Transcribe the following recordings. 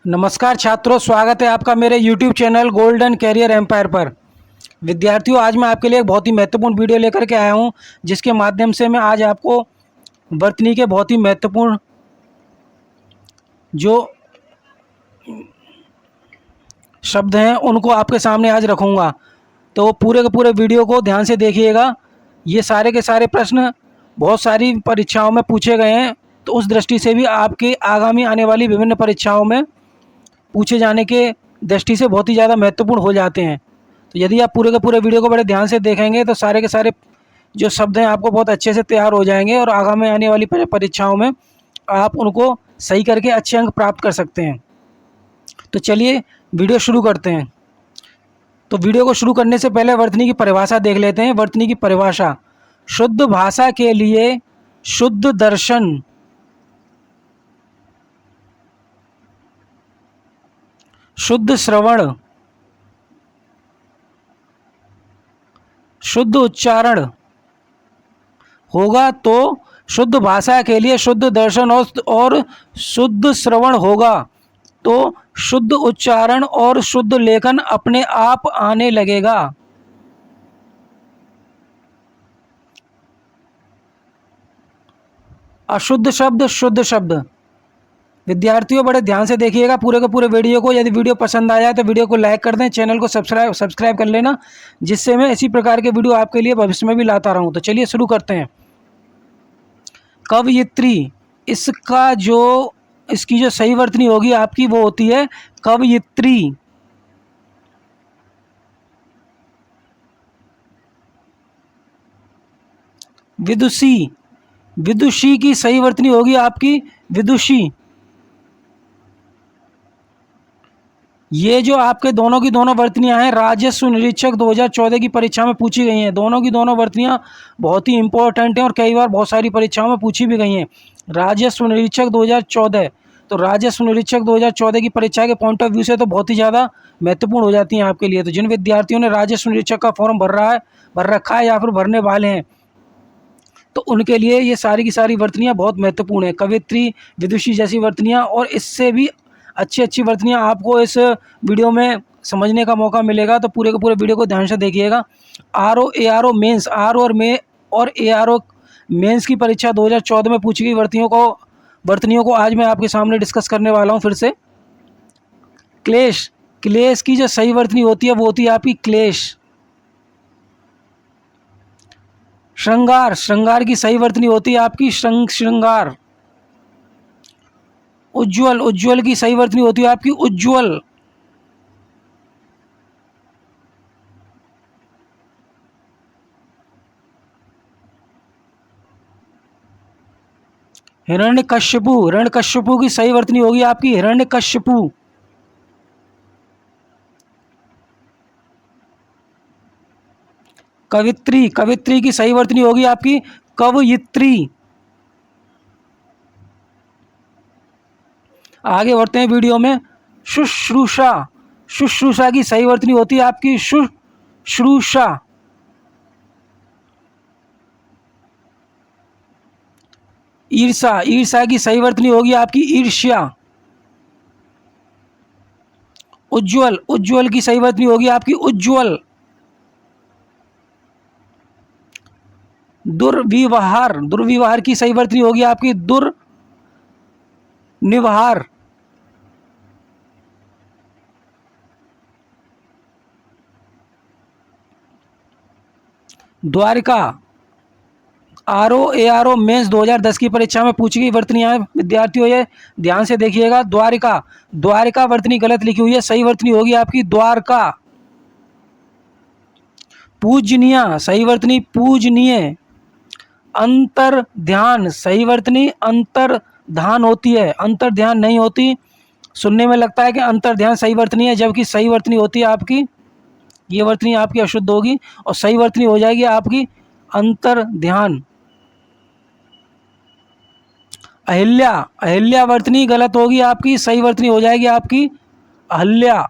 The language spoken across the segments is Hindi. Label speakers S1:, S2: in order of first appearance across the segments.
S1: नमस्कार छात्रों, स्वागत है आपका मेरे YouTube channel golden career empire पर। विद्यार्थियों, आज मैं आपके लिए एक बहुत ही महत्वपूर्ण वीडियो लेकर के आया हूं, जिसके माध्यम से मैं आज आपको वर्तनी के बहुत ही महत्वपूर्ण जो शब्द हैं उनको आपके सामने आज रखूंगा। तो पूरे के पूरे वीडियो को ध्यान से देखिएगा। ये सारे के सारे प्रश्न बहुत सारी परीक्षाओं में पूछे गए हैं, तो उस दृष्टि से भी आपके आगामी आने वाली विभिन्न परीक्षाओं में पूछे जाने के दृष्टि से बहुत ही ज़्यादा महत्वपूर्ण हो जाते हैं। तो यदि आप पूरे के पूरे वीडियो को बड़े ध्यान से देखेंगे तो सारे के सारे जो शब्द हैं आपको बहुत अच्छे से तैयार हो जाएंगे और आगामी आने वाली परीक्षाओं में आप उनको सही करके अच्छे अंक प्राप्त कर सकते हैं। तो चलिए वीडियो शुरू करते हैं। तो वीडियो को शुरू करने से पहले वर्तनी की परिभाषा देख लेते हैं। वर्तनी की परिभाषा: शुद्ध भाषा के लिए शुद्ध दर्शन, शुद्ध श्रवण, शुद्ध उच्चारण होगा तो शुद्ध भाषा के लिए शुद्ध दर्शन और शुद्ध श्रवण होगा तो शुद्ध उच्चारण और शुद्ध लेखन अपने आप आने लगेगा। अशुद्ध शब्द, शुद्ध शब्द। विद्यार्थियों, बड़े ध्यान से देखिएगा पूरे के पूरे वीडियो को। यदि वीडियो पसंद आया तो वीडियो को लाइक कर दें, चैनल को सब्सक्राइब कर लेना, जिससे मैं इसी प्रकार के वीडियो आपके लिए भविष्य में भी लाता रहूं। तो चलिए शुरू करते हैं। कवयित्री, इसकी जो सही वर्तनी होगी आपकी वो होती है कवयित्री। विदुषी, विदुषी की सही वर्तनी होगी आपकी विदुषी। ये जो आपके दोनों की दोनों वर्तनियां हैं राजस्व निरीक्षक 2014 की परीक्षा में पूछी गई हैं। दोनों की दोनों वर्तनियां बहुत ही इंपॉर्टेंट हैं और कई बार बहुत सारी परीक्षाओं में पूछी भी गई हैं। राजस्व निरीक्षक 2014, तो राजस्व निरीक्षक 2014 की परीक्षा के पॉइंट ऑफ व्यू से तो बहुत ही ज़्यादा महत्वपूर्ण हो जाती हैं आपके लिए। तो जिन विद्यार्थियों ने राजस्व निरीक्षक का फॉर्म भर रखा है या फिर भरने वाले हैं, तो उनके लिए ये सारी की सारी वर्तनियाँ बहुत महत्वपूर्ण है। कवित्री, विदुषी जैसी वर्तनियाँ और इससे भी अच्छी अच्छी वर्तनियाँ आपको इस वीडियो में समझने का मौका मिलेगा। तो पूरे के पूरे वीडियो को ध्यान से देखिएगा। ARO मेंस, ARO मेंस की परीक्षा 2014 में पूछी गई वर्तनियों को आज मैं आपके सामने डिस्कस करने वाला हूँ फिर से। क्लेश, क्लेश की जो सही वर्तनी होती है वो होती है आपकी क्लेश। श्रृंगार, श्रृंगार की सही वर्तनी होती है आपकी श्रृंगार। उज्ज्वल, उज्ज्वल की सही वर्तनी होती है आपकी उज्ज्वल। हिरण्यकश्यपु, हिरण्यकश्यपु की सही वर्तनी होगी आपकी हिरण्यकश्यपु। कवित्री, कवित्री की सही वर्तनी होगी आपकी कवयित्री। आगे बढ़ते हैं वीडियो में। शुश्रूषा, शुश्रूषा की सही वर्तनी होती है आपकी शुश्रूषा। ईर्षा, ईर्षा की सही वर्तनी होगी आपकी ईर्ष्या। उज्ज्वल, उज्ज्वल की सही वर्तनी होगी आपकी उज्ज्वल। दुर्व्यवहार, दुर्व्यवहार की सही वर्तनी होगी आपकी दुर्निवार। द्वारिका, ARO मेंस 2010 की परीक्षा में पूछी गई वर्तनियां विद्यार्थियों, ये ध्यान से देखिएगा। द्वारिका, द्वारिका वर्तनी गलत लिखी हुई है, सही वर्तनी होगी आपकी द्वारका। पूजनीय, सही वर्तनी पूजनीय। अंतर ध्यान, सही वर्तनी अंतर ध्यान होती है, अंतर ध्यान नहीं होती। सुनने में लगता है कि अंतर ध्यान सही वर्तनी है, जबकि सही वर्तनी होती है आपकी ये वर्तनी आपकी अशुद्ध होगी और सही वर्तनी हो जाएगी आपकी अंतर ध्यान। अहिल्या, अहिल्या वर्तनी गलत होगी आपकी, सही वर्तनी हो जाएगी आपकी अहल्या।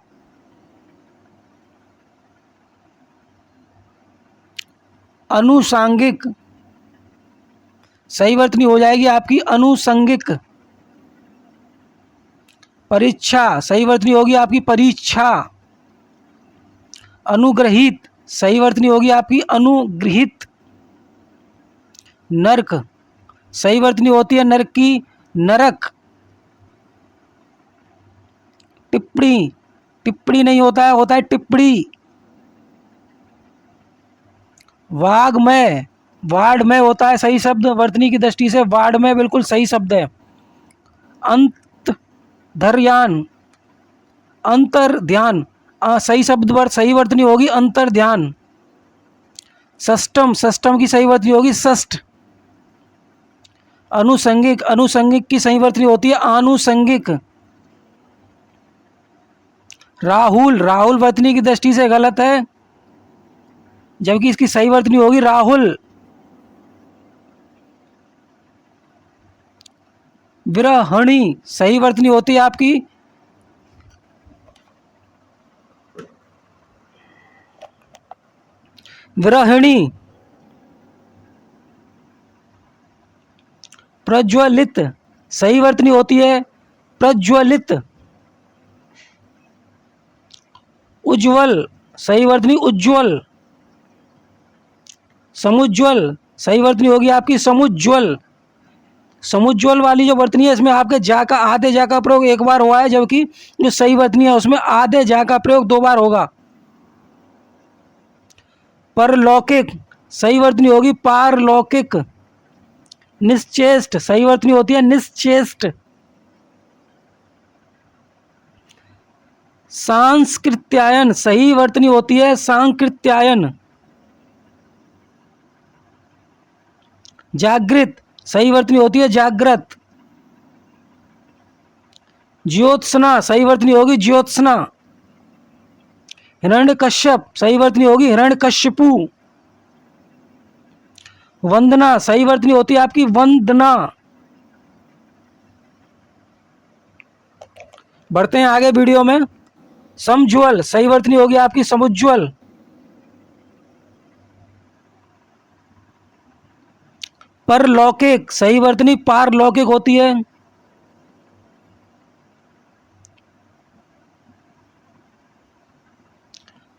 S1: अनुसांगिक, सही वर्तनी हो जाएगी आपकी अनुसंगिक। परीक्षा सही वर्तनी होगी आपकी परीक्षा। अनुग्रहित सही वर्तनी होगी आपकी अनुगृहित। नरक सही वर्तनी होती है नरक की नरक। टिप्पणी टिप्पणी नहीं होता है, होता है टिप्पणी। वाग्मय वाड्मय होता है सही शब्द वर्तनी की दृष्टि से, वाड्मय बिल्कुल सही शब्द है। अंतर्ध्यान अंतर ध्यान सही शब्द सही वर्तनी होगी अंतर ध्यान। षष्टम षष्टम की सही वर्तनी होगी षष्ठ। अनुसंगिक अनुसंगिक की सही वर्तनी होती है आनुसंगिक। राहुल राहुल वर्तनी की दृष्टि से गलत है, जबकि इसकी सही वर्तनी होगी राहुल। विरहणी सही वर्तनी होती है आपकी विरहिणी। प्रज्वलित सही वर्तनी होती है प्रज्वलित। उज्ज्वल सही वर्तनी उज्ज्वल। समुज्ज्वल सही वर्तनी होगी आपकी समुज्ज्वल। समुज्ज्वल वाली जो वर्तनी है इसमें आपके जा का आधे जा का प्रयोग एक बार हुआ है, जबकि जो सही वर्तनी है उसमें आधे जा का प्रयोग 2 बार होगा। परलौकिक सही वर्तनी होगी पारलौकिक। निश्चेष्ट सही वर्तनी होती है निश्चेष्ट। सांस्कृत्यायन सही वर्तनी होती है सांकृत्यायन। जागृत सही वर्तनी होती है जागृत। ज्योत्सना सही वर्तनी होगी ज्योत्सना। हिरण्यकश्यप सही वर्तनी होगी हिरण्यकश्यपु। वंदना सही वर्तनी होती है आपकी वंदना। बढ़ते हैं आगे वीडियो में। समुज्ज्वल सही वर्तनी होगी आपकी समुज्ज्वल। परलौकिक सही वर्तनी पारलौकिक होती है।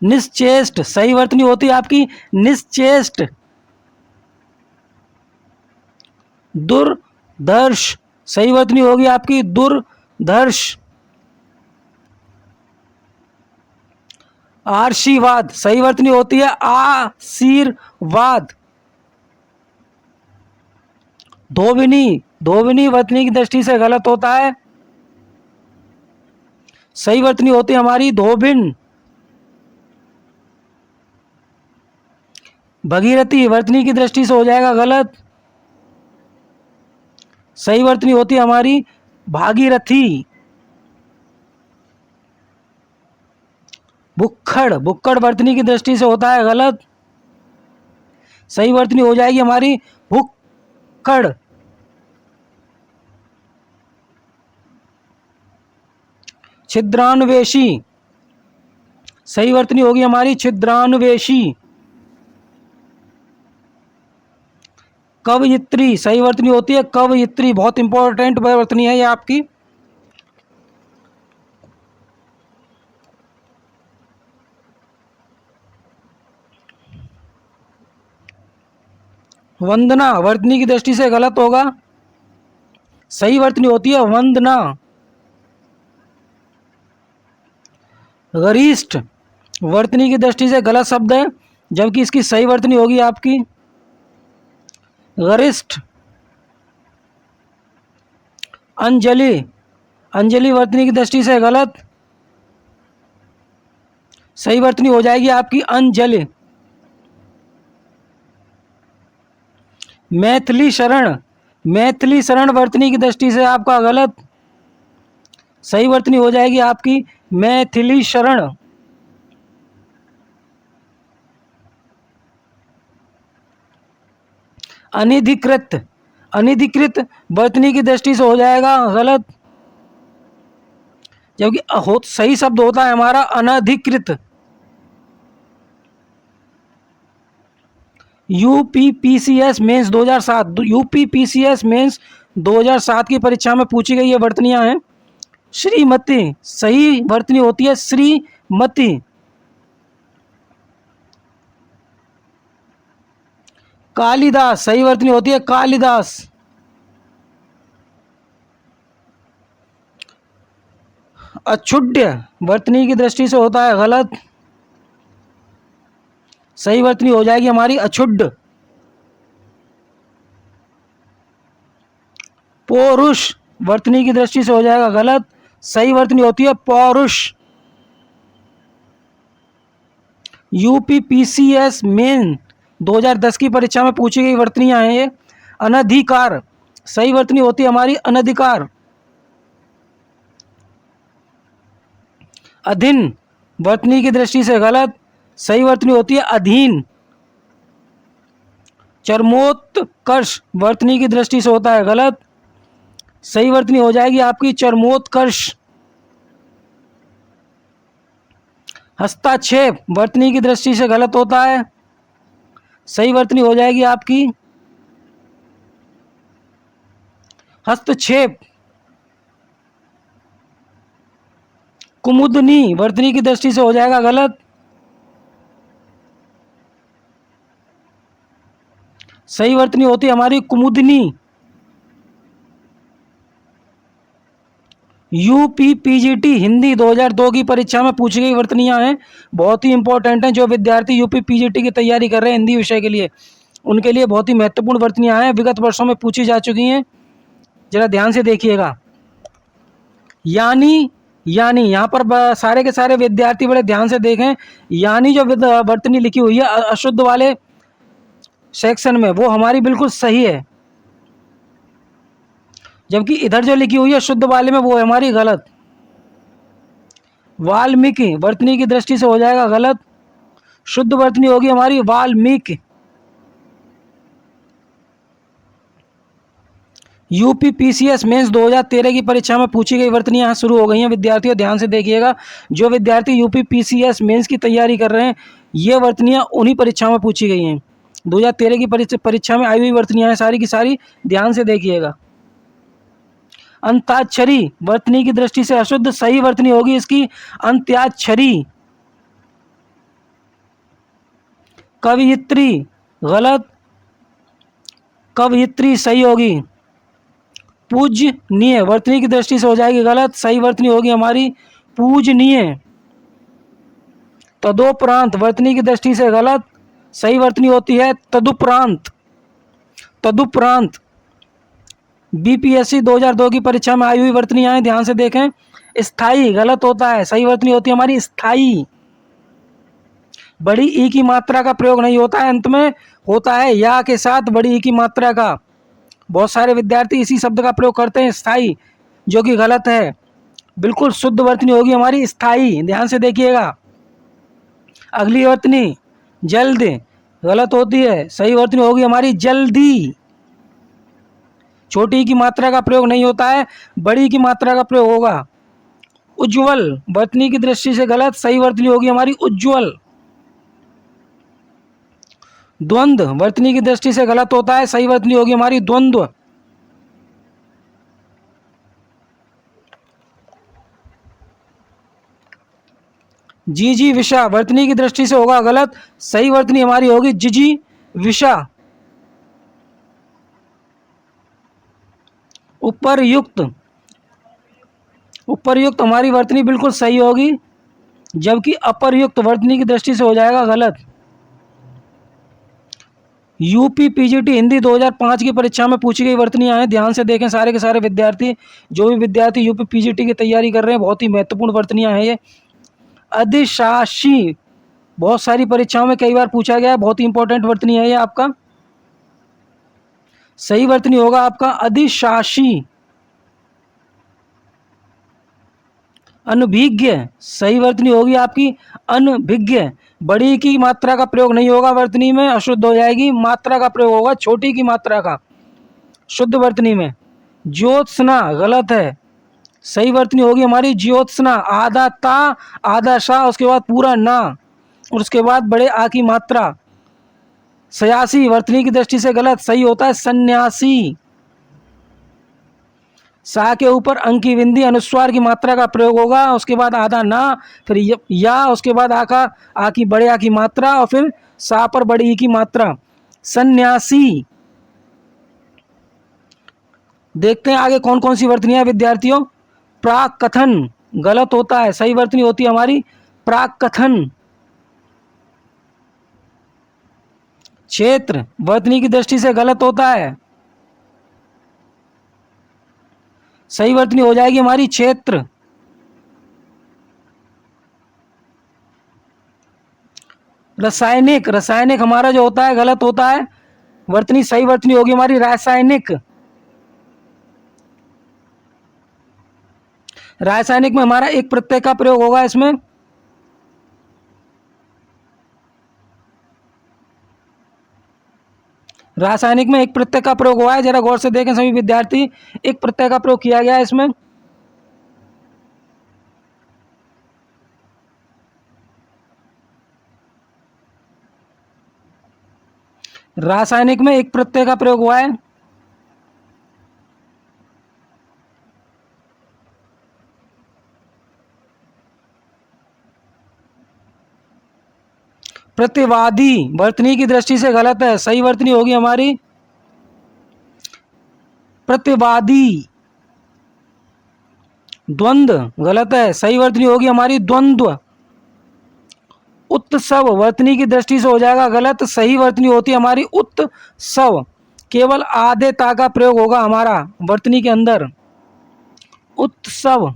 S1: निश्चेष्ट सही वर्तनी होती है आपकी निश्चेष्ट। दुर्धर्ष सही वर्तनी होगी आपकी दुर्धर्ष। आशीर्वाद सही वर्तनी होती है आशीर्वाद। धोबिनी धोबिनी वर्तनी की दृष्टि से गलत होता है, सही वर्तनी होती है हमारी धोबिन। भगीरथी वर्तनी की दृष्टि से हो जाएगा गलत, सही वर्तनी होती है हमारी भागीरथी। भुक्खड़ भुक्खड़ वर्तनी की दृष्टि से होता है गलत, सही वर्तनी हो जाएगी हमारी भुक्खड़। छिद्रान्वेषी सही वर्तनी होगी हमारी छिद्रान्वेषी। कवयित्री सही वर्तनी होती है कवयित्री, बहुत इंपॉर्टेंट वर्तनी है ये आपकी। वंदना वर्तनी की दृष्टि से गलत होगा, सही वर्तनी होती है वंदना। गरिष्ठ वर्तनी की दृष्टि से गलत शब्द है, जबकि इसकी सही वर्तनी होगी आपकी गरिष्ठ। अंजलि अंजलि वर्तनी की दृष्टि से गलत, सही वर्तनी हो जाएगी आपकी अंजलि। मैथिली शरण मैथिली शरण वर्तनी की दृष्टि से आपका गलत, सही वर्तनी हो जाएगी आपकी मैथिली शरण। अनधिकृत अनधिकृत वर्तनी की दृष्टि से हो जाएगा गलत, जबकि सही शब्द होता है हमारा अनधिकृत। यूपीपीसीएस मेंस 2007 यूपीपीसीएस मेंस 2007 की परीक्षा में पूछी गई ये वर्तनियां हैं। श्रीमती, सही वर्तनी होती है श्रीमती। कालिदास, सही वर्तनी होती है कालिदास। अक्षुड्य वर्तनी की दृष्टि से होता है गलत, सही वर्तनी हो जाएगी हमारी अक्षुड्ड। पौरुष वर्तनी की दृष्टि से हो जाएगा गलत, सही वर्तनी होती है पौरुष। यूपीपीसीएस मेन 2010 की परीक्षा में पूछी गई वर्तनियां हैं ये। अनधिकार, सही वर्तनी होती है हमारी अनधिकार। अधीन वर्तनी की दृष्टि से गलत, सही वर्तनी होती है अधीन। चरमोत्कर्ष वर्तनी की दृष्टि से होता है गलत, सही वर्तनी हो जाएगी आपकी चरमोत्कर्ष। हस्ताक्षेप वर्तनी की दृष्टि से गलत होता है, सही वर्तनी हो जाएगी आपकी हस्तक्षेप। कुमुदनी वर्तनी की दृष्टि से हो जाएगा गलत, सही वर्तनी होती है हमारी कुमुदनी। यूपीपीजीटी हिंदी 2002 की परीक्षा में पूछी गई वर्तनियां हैं, बहुत ही इंपॉर्टेंट हैं। जो विद्यार्थी यूपीपीजीटी की तैयारी कर रहे हैं हिंदी विषय के लिए, उनके लिए बहुत ही महत्वपूर्ण वर्तनियां हैं, विगत वर्षों में पूछी जा चुकी हैं। जरा ध्यान से देखिएगा। यानी यहाँ पर सारे के सारे विद्यार्थी बड़े ध्यान से देखें। यानी जो वर्तनी लिखी हुई है अशुद्ध वाले सेक्शन में, वो हमारी बिल्कुल सही है, जबकि इधर जो लिखी हुई है शुद्ध वाले में, वो है हमारी गलत। वाल्मीकि वर्तनी की दृष्टि से हो जाएगा गलत, शुद्ध वर्तनी होगी हमारी वाल्मीकि। यूपीपीसीएस मेंस 2013 की परीक्षा में पूछी गई वर्तनियां यहाँ शुरू हो गई हैं विद्यार्थियों, ध्यान से देखिएगा। जो विद्यार्थी यूपीपीसीएस मेंस की तैयारी कर रहे हैं, ये वर्तनियां उन्हीं परीक्षाओं में पूछी गई हैं। 2013 की परीक्षा में आई हुई वर्तनियां हैं सारी की सारी, ध्यान से देखिएगा। अंताक्षरी वर्तनी की दृष्टि से अशुद्ध, सही वर्तनी होगी इसकी अंत्याक्षरी। कवयित्री गलत, कवयित्री सही होगी। पूजनीय वर्तनी की दृष्टि से हो जाएगी गलत, सही वर्तनी होगी हमारी पूजनीय। तदोपरांत वर्तनी की दृष्टि से गलत, सही वर्तनी होती है तदुपरांत। तदुपरांत बीपीएससी 2002 की परीक्षा में आई हुई वर्तनियां हैं, ध्यान से देखें। स्थाई गलत होता है, सही वर्तनी होती है हमारी स्थाई। बड़ी ई की मात्रा का प्रयोग नहीं होता है, अंत में होता है या के साथ बड़ी ई की मात्रा का। बहुत सारे विद्यार्थी इसी शब्द का प्रयोग करते हैं स्थाई, जो कि गलत है। बिल्कुल शुद्ध वर्तनी होगी हमारी स्थाई, ध्यान से देखिएगा। अगली वर्तनी जल्द गलत होती है, सही वर्तनी होगी हमारी जल्दी। छोटी की मात्रा का प्रयोग नहीं होता है, बड़ी की मात्रा का प्रयोग होगा। उज्ज्वल वर्तनी की दृष्टि से गलत, सही वर्तनी होगी हमारी उज्ज्वल। द्वंद्व वर्तनी की दृष्टि से गलत होता है, सही वर्तनी होगी हमारी द्वंद्व। जीजी विषा वर्तनी की दृष्टि से होगा गलत, सही वर्तनी हमारी होगी जिजी विषा। उपर्युक्त, उपर्युक्त हमारी वर्तनी बिल्कुल सही होगी, जबकि अपर्युक्त वर्तनी की दृष्टि से हो जाएगा गलत। यूपीपीजीटी हिंदी 2005 की परीक्षा में पूछी गई वर्तनियां हैं, ध्यान से देखें सारे के सारे विद्यार्थी। जो भी विद्यार्थी यूपीपीजीटी की तैयारी कर रहे हैं, बहुत ही महत्वपूर्ण वर्तनियां हैं ये। अधिशासी बहुत सारी परीक्षाओं में कई बार पूछा गया है, बहुत ही इंपॉर्टेंट वर्तनी है ये आपका। सही वर्तनी होगा आपका अधिशासी। अनभिज्ञ सही वर्तनी होगी आपकी अनभिज्ञ। बड़ी की मात्रा का प्रयोग नहीं होगा वर्तनी में, अशुद्ध हो जाएगी। मात्रा का प्रयोग होगा छोटी की मात्रा का शुद्ध वर्तनी में। ज्योत्सना गलत है, सही वर्तनी होगी हमारी ज्योत्सना। आधा ता आधा शा, उसके बाद पूरा ना, और उसके बाद बड़े आ की मात्रा। सयासी वर्तनी की दृष्टि से गलत, सही होता है सन्यासी। सा के ऊपर अंक की बिंदी अनुस्वार की मात्रा का प्रयोग होगा, उसके बाद आधा ना, फिर या, उसके बाद आ की बड़े आ की मात्रा, और फिर सा पर बड़ी ई की मात्रा। सन्यासी। देखते हैं आगे कौन कौन सी वर्तनियां विद्यार्थियों। प्राक कथन गलत होता है, सही वर्तनी होती है हमारी प्राक कथन। क्षेत्र वर्तनी की दृष्टि से गलत होता है, सही वर्तनी हो जाएगी हमारी क्षेत्र। रासायनिक, रासायनिक हमारा जो होता है गलत होता है, वर्तनी सही वर्तनी होगी हमारी रासायनिक। रासायनिक में हमारा एक प्रत्यय का प्रयोग होगा इसमें। रासायनिक में एक प्रत्यय का प्रयोग हुआ है, जरा गौर से देखें सभी विद्यार्थी, एक प्रत्यय का प्रयोग किया गया है इसमें। रासायनिक में एक प्रत्यय का प्रयोग हुआ है। प्रतिवादी वर्तनी की दृष्टि से गलत है, सही वर्तनी होगी हमारी प्रतिवादी। द्वंद्व गलत है, सही वर्तनी होगी हमारी द्वंद्व। उत्सव वर्तनी की दृष्टि से हो जाएगा गलत, सही वर्तनी होती है हमारी उत्सव। केवल आधे ता का प्रयोग होगा हमारा वर्तनी के अंदर, उत्सव।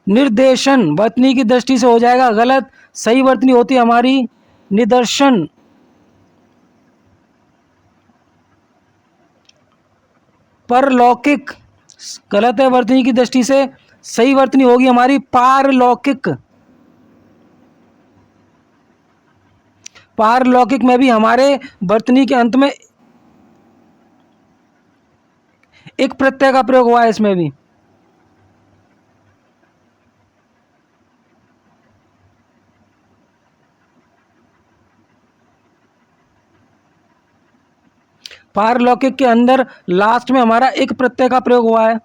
S1: निर्देशन वर्तनी की दृष्टि से हो जाएगा गलत, सही वर्तनी होती है हमारी निदर्शन। परलौकिक गलत है वर्तनी की दृष्टि से, सही वर्तनी होगी हमारी पारलौकिक। पारलौकिक में भी हमारे वर्तनी के अंत में एक प्रत्यय का प्रयोग हुआ है इसमें भी। पारलौकिक के अंदर लास्ट में हमारा एक प्रत्यय का प्रयोग हुआ है।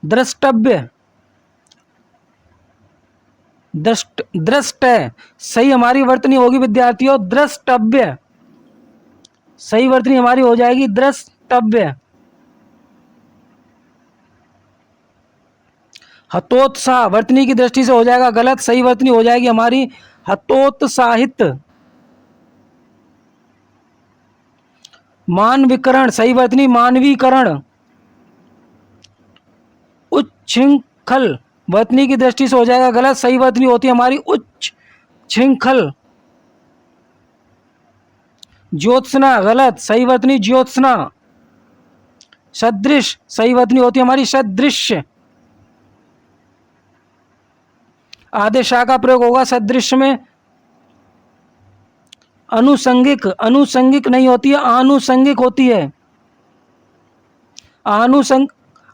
S1: द्रष्टव्य, दृष्ट है, सही हमारी वर्तनी होगी विद्यार्थियों द्रष्टव्य, सही वर्तनी हमारी हो जाएगी द्रष्टव्य। हतोत्साह वर्तनी की दृष्टि से हो जाएगा गलत, सही वर्तनी हो जाएगी हमारी हतोत्साहित। मानवीकरण सही वर्तनी मानवीकरण। उच्छृंखल वर्तनी की दृष्टि से हो जाएगा गलत, सही वर्तनी होती है हमारी उच्छृंखल। ज्योत्सना गलत, सही वर्तनी ज्योत्सना। सदृश सही वर्तनी होती है हमारी सदृश्य। आदेश का प्रयोग होगा सदृश में। अनुसंगिक, अनुसंगिक नहीं होती है, आनुसंगिक होती है।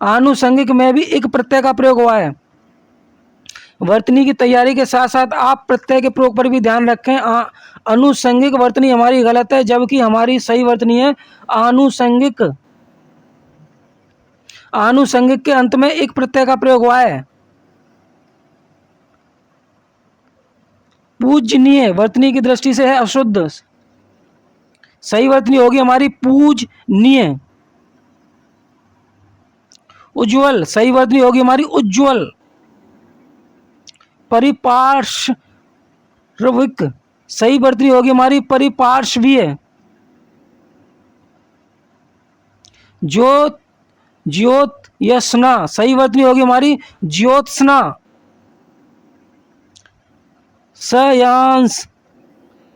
S1: आनुसंगिक में भी एक प्रत्यय का प्रयोग हुआ है। वर्तनी की तैयारी के साथ साथ आप प्रत्यय के प्रयोग पर भी ध्यान रखें। अनुसंगिक वर्तनी हमारी गलत है, जबकि हमारी सही वर्तनी है आनुसंगिक। आनुसंगिक के अंत में एक प्रत्यय का प्रयोग हुआ है। पूजनीय वर्तनी की दृष्टि से है अशुद्ध, सही वर्तनी होगी हमारी पूजनीय। उज्ज्वल सही वर्तनी होगी हमारी उज्ज्वल। परिपार्श्विक सही वर्तनी होगी हमारी परिपार्श्वीय। ज्योत्स्ना सही वर्तनी होगी हमारी ज्योत्स्ना। सयांस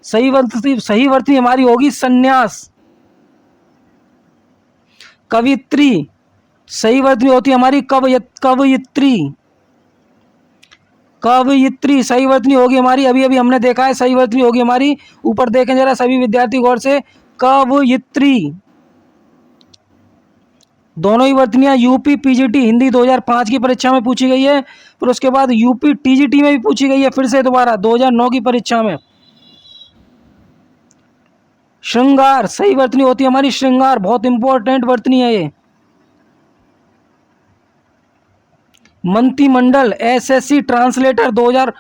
S1: सही वर्तनी हमारी होगी संन्यास। कवित्री सही वर्तनी होती है हमारी कवयित्री। कवयित्री सही वर्तनी होगी हमारी, अभी अभी हमने देखा है, सही वर्तनी होगी हमारी, ऊपर देखें जरा सभी विद्यार्थी गौर से, कवयित्री। दोनों ही वर्तनियां यूपी पीजीटी हिंदी 2005 की परीक्षा में पूछी गई है, फिर उसके बाद यूपी टीजीटी में भी पूछी गई है, फिर से दोबारा 2009 की परीक्षा में। श्रृंगार, सही वर्तनी होती है हमारी श्रृंगार, बहुत इंपॉर्टेंट वर्तनी है ये। मंत्रिमंडल, एसएससी ट्रांसलेटर 2000,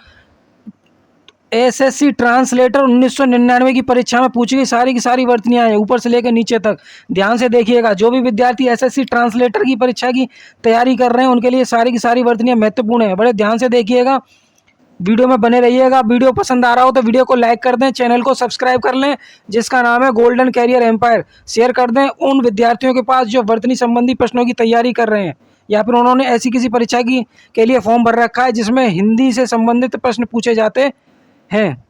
S1: एसएससी ट्रांसलेटर 1999 की परीक्षा में पूछी गई सारी की सारी वर्तनियां हैं, ऊपर से लेकर नीचे तक। ध्यान से देखिएगा, जो भी विद्यार्थी एसएससी ट्रांसलेटर की परीक्षा की तैयारी कर रहे हैं उनके लिए सारी की सारी वर्तनियां महत्वपूर्ण है। बड़े ध्यान से देखिएगा, वीडियो में बने रहिएगा। वीडियो पसंद आ रहा हो तो वीडियो को लाइक कर दें, चैनल को सब्सक्राइब कर लें जिसका नाम है गोल्डन कैरियर एम्पायर। शेयर कर दें उन विद्यार्थियों के पास जो वर्तनी संबंधी प्रश्नों की तैयारी कर रहे हैं या फिर उन्होंने ऐसी किसी परीक्षा की के लिए फॉर्म भर रखा है जिसमें हिंदी से संबंधित प्रश्न पूछे जाते हैं।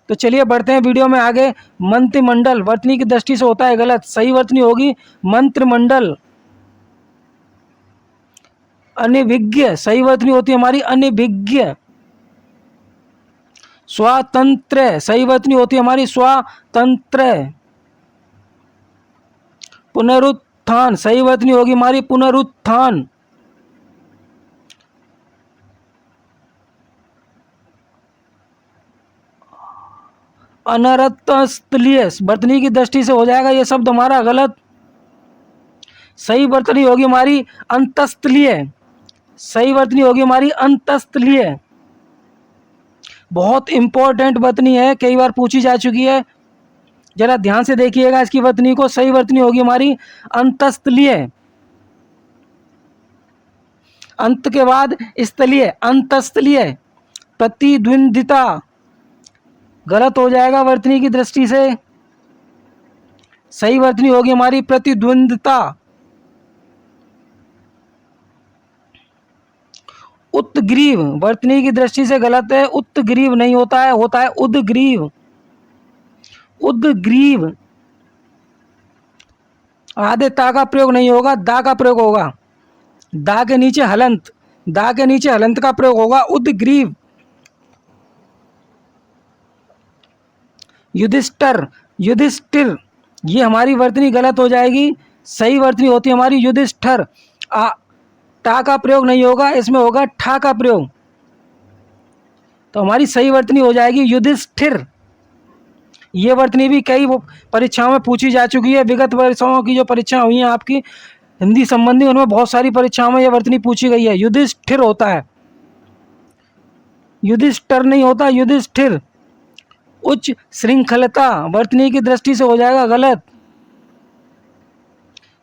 S1: तो चलिए बढ़ते हैं वीडियो में आगे। मंत्रिमंडल वर्तनी की दृष्टि से होता है गलत, सही वर्तनी होगी मंत्रिमंडल। अनभिज्ञ, सही वर्तनी होती है हमारी अनभिज्ञ। स्वातंत्र, सही वर्तनी होती है हमारी स्वातंत्र। पुनरुत्थान, सही वर्तनी होगी हमारी पुनरुत्थान। अनर्थस्थलीय, वर्तनी की दृष्टि से हो जाएगा ये शब्द हमारा गलत। सही वर्तनी होगी हमारी अंतस्थलीय, सही वर्तनी होगी हमारी अंतस्थलीय। बहुत इंपॉर्टेंट वर्तनी है, कई बार पूछी जा चुकी है, जरा ध्यान से देखिएगा इसकी वर्तनी को। सही वर्तनी होगी हमारी अंतस्थलीय, अंत के बाद स्थलीय, अंतस्थलीय। प्रतिद्वंदिता गलत हो जाएगा वर्तनी की दृष्टि से, सही वर्तनी होगी हमारी प्रतिद्वंदिता। उत्ग्रीव वर्तनी की दृष्टि से गलत है, उत्ग्रीव नहीं होता है, होता है उद्ग्रीव। उद्ग्रीव आधे ता का प्रयोग नहीं होगा, दा का प्रयोग होगा। दा के नीचे हलंत, दा के नीचे हलंत का प्रयोग होगा, उद्ग्रीव। युधिष्ठिर, युधिष्ठिर ये हमारी वर्तनी गलत हो जाएगी, सही वर्तनी होती है हमारी युधिष्ठिर। टा का प्रयोग नहीं होगा, इसमें होगा ठा का प्रयोग, तो हमारी सही वर्तनी हो जाएगी युधिष्ठिर। ये वर्तनी भी कई परीक्षाओं में पूछी जा चुकी है, विगत वर्षों की जो परीक्षाएं हुई हैं आपकी हिंदी संबंधी उनमें बहुत सारी परीक्षाओं में यह वर्तनी पूछी गई है। युधिष्ठिर होता है, युधिष्ठिर नहीं होता, युधिष्ठिर। उच्च श्रृंखलता वर्तनी की दृष्टि से हो जाएगा गलत,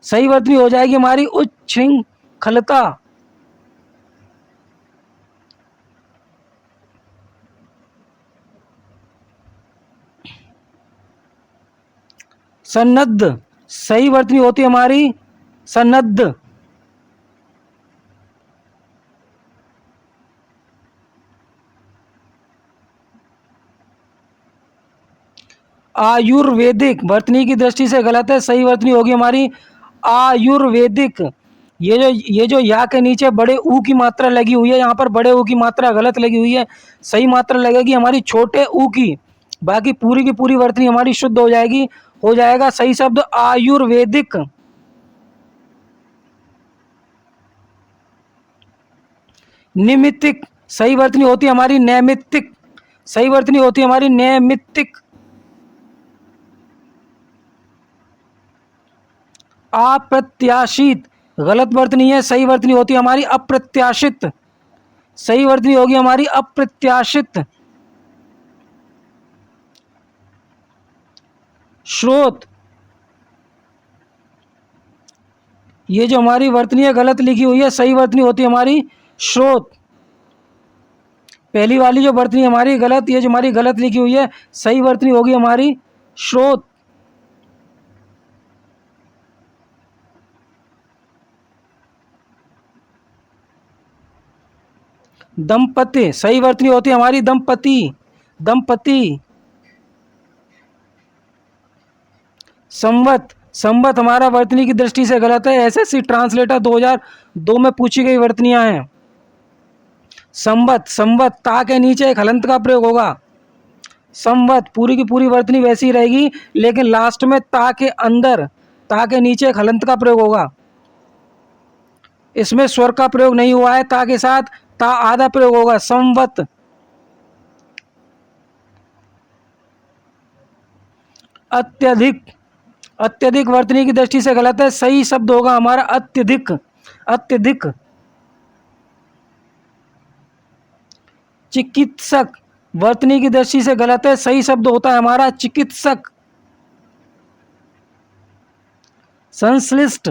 S1: सही वर्तनी हो जाएगी हमारी उच्च श्रृंखलता। सन्नद्ध, सही वर्तनी होती है हमारी सन्नद्ध। आयुर्वेदिक वर्तनी की दृष्टि से गलत है, सही वर्तनी होगी हमारी आयुर्वेदिक। ये जो या के नीचे बड़े ऊ की मात्रा लगी हुई है, यहाँ पर बड़े ऊ की मात्रा गलत लगी हुई है, सही मात्रा लगेगी हमारी छोटे ऊ की। बाकी पूरी की पूरी वर्तनी हमारी शुद्ध हो जाएगी, हो जाएगा सही शब्द आयुर्वेदिक। निमित्तिक, सही वर्तनी होती है हमारी नैमित्तिक, सही वर्तनी होती है हमारी नैमित्तिक। अप्रत्याशित गलत वर्तनी है, सही वर्तनी होती है हमारी अप्रत्याशित, सही वर्तनी होगी हमारी अप्रत्याशित। स्रोत, ये जो हमारी वर्तनी है गलत लिखी हुई है, सही वर्तनी होती है हमारी स्रोत। पहली वाली जो वर्तनी हमारी गलत, ये जो हमारी गलत लिखी हुई है, सही वर्तनी होगी हमारी स्रोत। दंपति, सही वर्तनी होती है हमारी दंपति, दंपति। संवत, संवत हमारा वर्तनी की दृष्टि से गलत है, एसएससी ट्रांसलेटर 2002 में पूछी गई वर्तनियां हैं। संवत, संवत ता के नीचे एक हलंत का प्रयोग होगा, संवत पूरी की पूरी वर्तनी वैसी ही रहेगी, लेकिन लास्ट में ता के अंदर, ता के नीचे एक हलंत का प्रयोग होगा। इसमें स्वर का प्रयोग नहीं हुआ है, ता के साथ ता आधा प्रयोग होगा, संवत। अत्यधिक, अत्यधिक वर्तनी की दृष्टि से गलत है, सही शब्द होगा हमारा अत्यधिक, अत्यधिक। चिकित्सक वर्तनी की दृष्टि से गलत है, सही शब्द होता है हमारा चिकित्सक। संश्लिष्ट,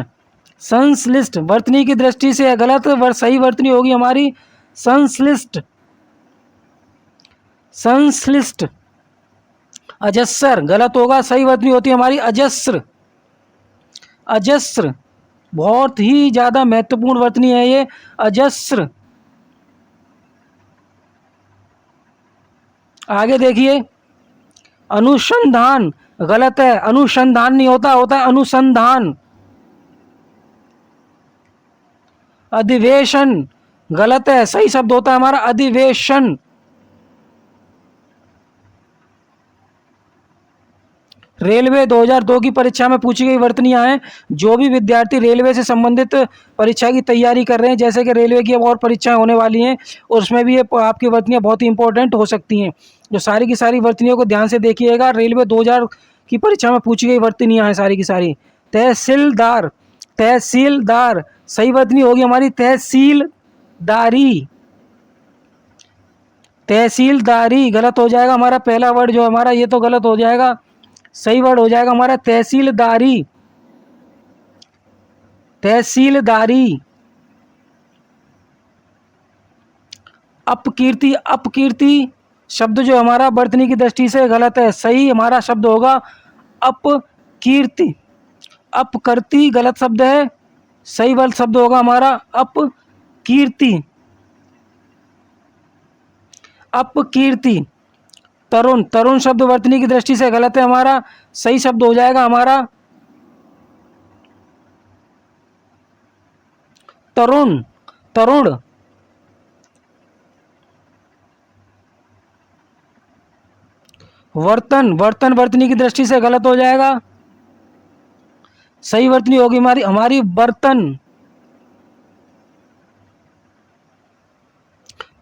S1: संश्लिष्ट वर्तनी की दृष्टि से गलत, सही वर्तनी होगी हमारी संश्लिष्ट, संश्लिष्ट। अजस्र गलत होगा, सही वर्तनी होती है हमारी अजस्र, अजस्र। बहुत ही ज्यादा महत्वपूर्ण वर्तनी है ये अजस्र। आगे देखिए, अनुसंधान गलत है, अनुसंधान नहीं होता, होता है अनुसंधान। अधिवेशन गलत है, सही शब्द होता है हमारा अधिवेशन। रेलवे 2002 की परीक्षा में पूछी गई वर्तनियां हैं। जो भी विद्यार्थी रेलवे से संबंधित परीक्षा की तैयारी कर रहे हैं, जैसे कि रेलवे की अब और परीक्षाएं होने वाली हैं, और उसमें भी ये आपकी वर्तनियां बहुत ही इंपॉर्टेंट हो सकती हैं। जो सारी की सारी वर्तनियों को ध्यान से देखिएगा। रेलवे 2000 की परीक्षा में पूछी गई वर्तनियां हैं सारी की सारी। तहसीलदार, तहसीलदार सही वर्तनी होगी हमारी तहसीलदारी, तहसीलदारी गलत हो जाएगा हमारा पहला वर्ड जो हमारा, ये तो गलत हो जाएगा। सही वर्ड हो जाएगा हमारा तहसीलदारी, तहसीलदारी। अपकीर्ति, अपकीर्ति शब्द जो हमारा वर्तनी की दृष्टि से गलत है, सही हमारा शब्द होगा अपकीर्ति। अपकर्ती गलत शब्द है, सही वर्ड शब्द होगा हमारा अपकीर्ति, अपकीर्ति। तरुण, तरुण शब्द वर्तनी की दृष्टि से गलत है हमारा, सही शब्द हो जाएगा हमारा तरुण, तरुण। वर्तन, वर्तन वर्तनी की दृष्टि से गलत हो जाएगा, सही वर्तनी होगी हमारी हमारी बर्तन।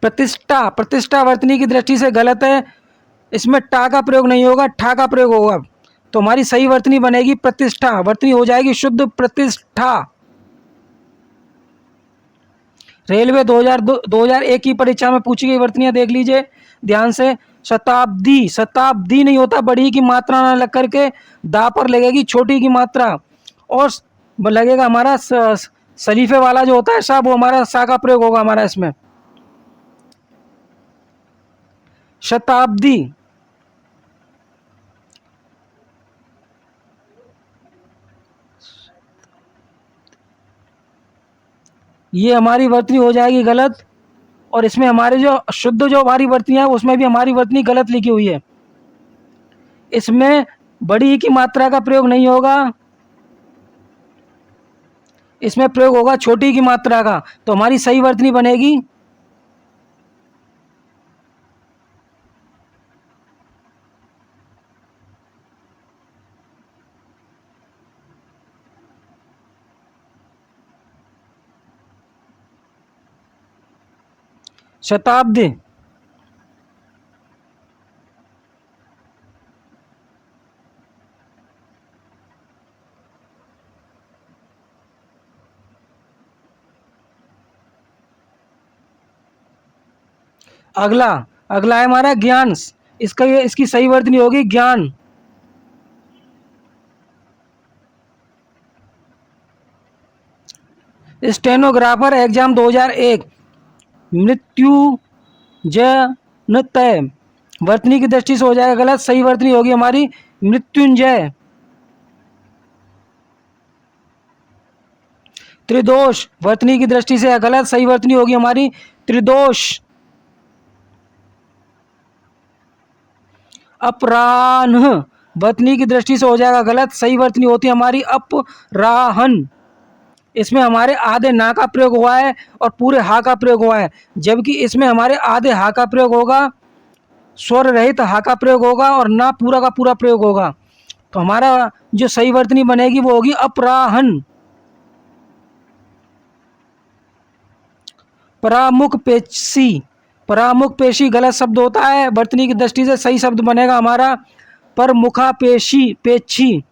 S1: प्रतिष्ठा, प्रतिष्ठा वर्तनी की दृष्टि से गलत है, इसमें टा का प्रयोग नहीं होगा, ठा का प्रयोग होगा। तो हमारी सही वर्तनी बनेगी प्रतिष्ठा, वर्तनी हो जाएगी शुद्ध प्रतिष्ठा। रेलवे 2001 की परीक्षा में पूछी गई वर्तनियां देख लीजिए ध्यान से। शताब्दी, शताब्दी नहीं होता, बड़ी की मात्रा ना लग करके दा पर लगेगी छोटी की मात्रा, और लगेगा हमारा सलीफे वाला जो होता है सा, वो हमारा सा का प्रयोग होगा हमारा इसमें। शताब्दी, ये हमारी वर्तनी हो जाएगी गलत, और इसमें हमारे जो शुद्ध जो हमारी वर्तनियां है उसमें भी हमारी वर्तनी गलत लिखी हुई है। इसमें बड़ी की मात्रा का प्रयोग नहीं होगा, इसमें प्रयोग होगा छोटी की मात्रा का। तो हमारी सही वर्तनी बनेगी शताब्दी। अगला, अगला है हमारा ज्ञान, इसका ये इसकी सही वर्तनी होगी ज्ञान। स्टेनोग्राफर एग्जाम 2001, मृत्युंजय वर्तनी की दृष्टि से हो जाएगा गलत, सही वर्तनी होगी हमारी मृत्युंजय। त्रिदोष वर्तनी की दृष्टि से गलत, सही वर्तनी होगी हमारी त्रिदोष। अपराह्न वर्तनी की दृष्टि से हो जाएगा गलत, सही वर्तनी होती है हमारी अपराहन। इसमें हमारे आधे ना का प्रयोग हुआ है और पूरे हा का प्रयोग हुआ है, जबकि इसमें हमारे आधे हा का प्रयोग होगा, स्वर रहित हा का प्रयोग होगा, और ना पूरा का पूरा प्रयोग होगा। तो हमारा जो सही वर्तनी बनेगी वो होगी अपराहन। परामुख पेशी, परामुख पेशी गलत शब्द होता है, वर्तनी की दृष्टि से सही शब्द बनेगा हमारा परमुखापेशी पेक्षी,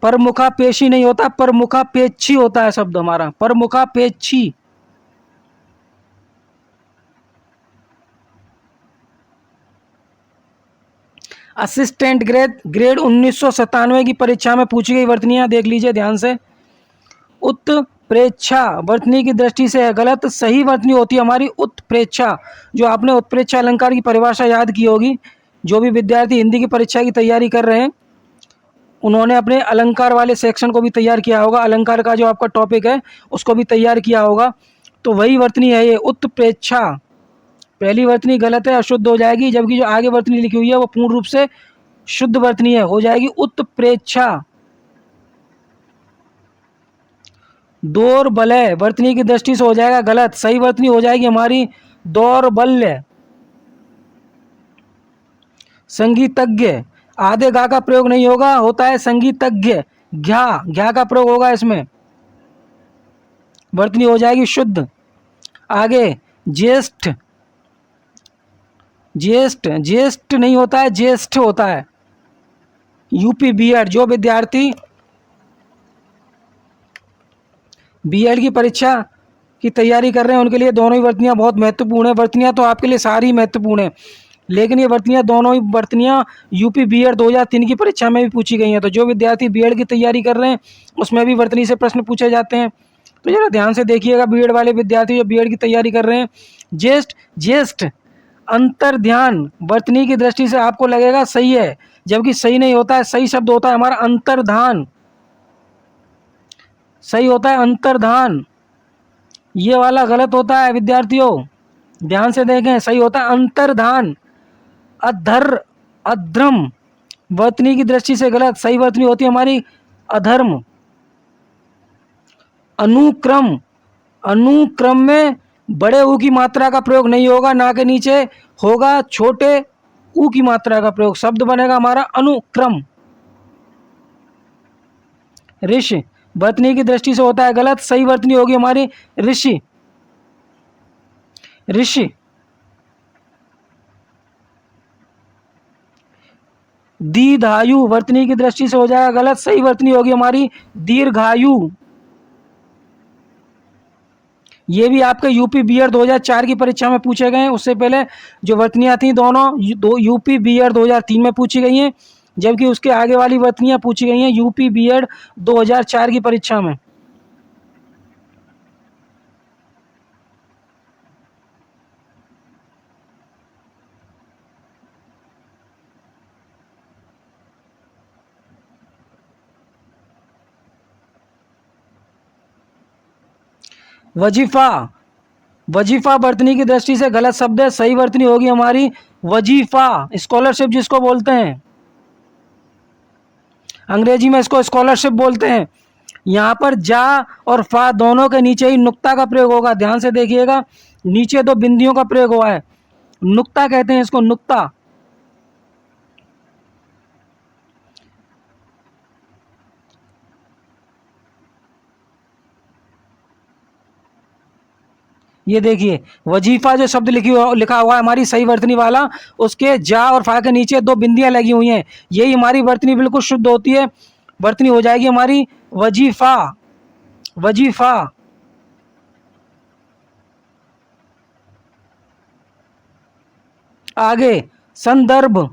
S1: परमुखापेशी नहीं होता, परमुखापेक्षी होता है शब्द हमारा, परमुखापेक्षी। असिस्टेंट ग्रेड ग्रेड 1997 की परीक्षा में पूछी गई वर्तनियां देख लीजिए ध्यान से। उत्प्रेक्षा वर्तनी की दृष्टि से है गलत, सही वर्तनी होती है हमारी उत्प्रेक्षा। जो आपने उत्प्रेक्षा अलंकार की परिभाषा याद की होगी, जो भी विद्यार्थी हिंदी की परीक्षा की तैयारी कर रहे हैं उन्होंने अपने अलंकार वाले सेक्शन को भी तैयार किया होगा, अलंकार का जो आपका टॉपिक है उसको भी तैयार किया होगा। तो वही वर्तनी है ये उत्प्रेक्षा। पहली वर्तनी गलत है, अशुद्ध हो जाएगी, जबकि जो आगे वर्तनी लिखी हुई है वो पूर्ण रूप से शुद्ध वर्तनी है, हो जाएगी उत्प्रेक्षा। दौर्बल्य वर्तनी की दृष्टि से हो जाएगा गलत, सही वर्तनी हो जाएगी हमारी दौर्बल्य। संगीतज्ञ आधे गा का प्रयोग नहीं होगा, होता है संगीतज्ञ, घ्या घ्या का प्रयोग होगा इसमें, वर्तनी हो जाएगी शुद्ध। आगे ज्येष्ठ, ज्येष्ठ ज्येष्ठ नहीं होता है, ज्येष्ठ होता है। यूपी बीएड, जो विद्यार्थी बीएड की परीक्षा की तैयारी कर रहे हैं उनके लिए दोनों ही वर्तनियां बहुत महत्वपूर्ण है। वर्तनियां तो आपके लिए सारी महत्वपूर्ण है, लेकिन ये वर्तनियां दोनों ही वर्तनियां यूपी बीएड 2003 की परीक्षा में भी पूछी गई हैं। तो जो विद्यार्थी बीएड की तैयारी कर रहे हैं उसमें भी वर्तनी से प्रश्न पूछे जाते हैं, तो जरा ध्यान से देखिएगा बीएड वाले विद्यार्थी जो बीएड की तैयारी कर रहे हैं। ज्येष्ठ ज्येष्ठ अंतर ध्यान वर्तनी की दृष्टि से आपको लगेगा सही है, जबकि सही नहीं होता है, सही शब्द होता है हमारा अंतर्धान, सही होता है अंतर्धान, ये वाला गलत होता है विद्यार्थियों, ध्यान से देखें, सही होता है अंतर्धान। अधर अधर्म वर्तनी की दृष्टि से गलत, सही वर्तनी होती है हमारी अधर्म। अनुक्रम, अनुक्रम में बड़े ऊ की मात्रा का प्रयोग नहीं होगा, ना के नीचे होगा छोटे ऊ की मात्रा का प्रयोग, शब्द बनेगा हमारा अनुक्रम। ऋषि वर्तनी की दृष्टि से होता है गलत, सही वर्तनी होगी हमारी ऋषि, ऋषि। दीर्घायु वर्तनी की दृष्टि से हो जाएगा गलत, सही वर्तनी होगी हमारी दीर्घायु। ये भी आपके यूपी बीएड 2004 की परीक्षा में पूछे गए हैं। उससे पहले जो वर्तनियां थी दोनों यूपी बीएड 2003 में पूछी गई हैं, जबकि उसके आगे वाली वर्तनियां पूछी गई हैं यूपी बीएड 2004 की परीक्षा में। वजीफा, वजीफा वर्तनी की दृष्टि से गलत शब्द है, सही वर्तनी होगी हमारी वजीफा, स्कॉलरशिप जिसको बोलते हैं, अंग्रेजी में इसको स्कॉलरशिप बोलते हैं। यहाँ पर जा और फा दोनों के नीचे ही नुक्ता का प्रयोग होगा, ध्यान से देखिएगा, नीचे दो बिंदियों का प्रयोग हुआ है, नुक्ता कहते हैं इसको, नुक्ता। ये देखिए वजीफा जो शब्द लिखा हुआ है हमारी सही वर्तनी वाला, उसके जा और फा के नीचे दो बिंदियां लगी हुई हैं, यही हमारी वर्तनी बिल्कुल शुद्ध होती है, वर्तनी हो जाएगी हमारी वजीफा, वजीफा। आगे संदर्भ,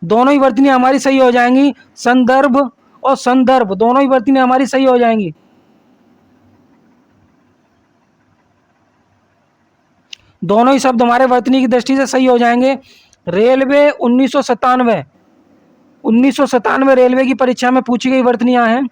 S1: दोनों ही वर्तनी हमारी सही हो जाएंगी, संदर्भ और संदर्भ दोनों ही वर्तनी हमारी सही हो जाएंगी। दोनों ही शब्द हमारे वर्तनी की दृष्टि से सही हो जाएंगे। रेलवे 1997, 1997 रेलवे की परीक्षा में पूछी गई वर्तनियां हैं।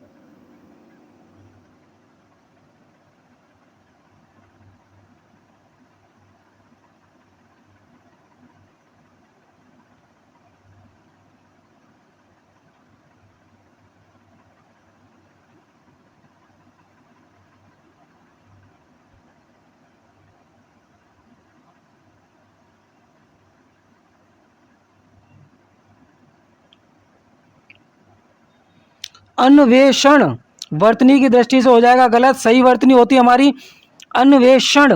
S1: अन्वेषण वर्तनी की दृष्टि से हो जाएगा गलत, सही वर्तनी होती है हमारी अन्वेषण।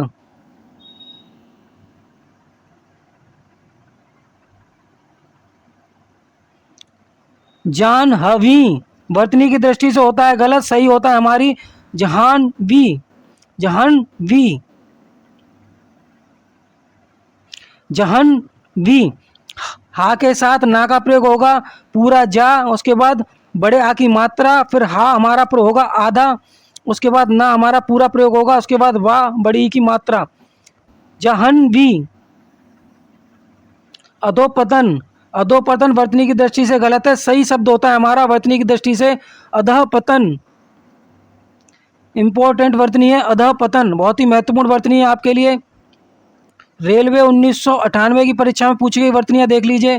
S1: जानहवी वर्तनी की दृष्टि से होता है गलत, सही होता है हमारी जहानवी। जहानवी, जहानवी। हा के साथ ना का प्रयोग होगा पूरा जा, उसके बाद बड़े आ की मात्रा, फिर हा हमारा प्रयोग होगा आधा, उसके बाद ना हमारा पूरा प्रयोग होगा, उसके बाद वाह बड़ी ई की मात्रा। जहनवी। अधोपतन, अधोपतन वर्तनी की दृष्टि से गलत है, सही शब्द होता है हमारा वर्तनी की दृष्टि से अधःपतन। इंपॉर्टेंट वर्तनी है अधःपतन, बहुत ही महत्वपूर्ण वर्तनी है आपके लिए। रेलवे 1998 की परीक्षा में पूछी गई वर्तनियां देख लीजिए।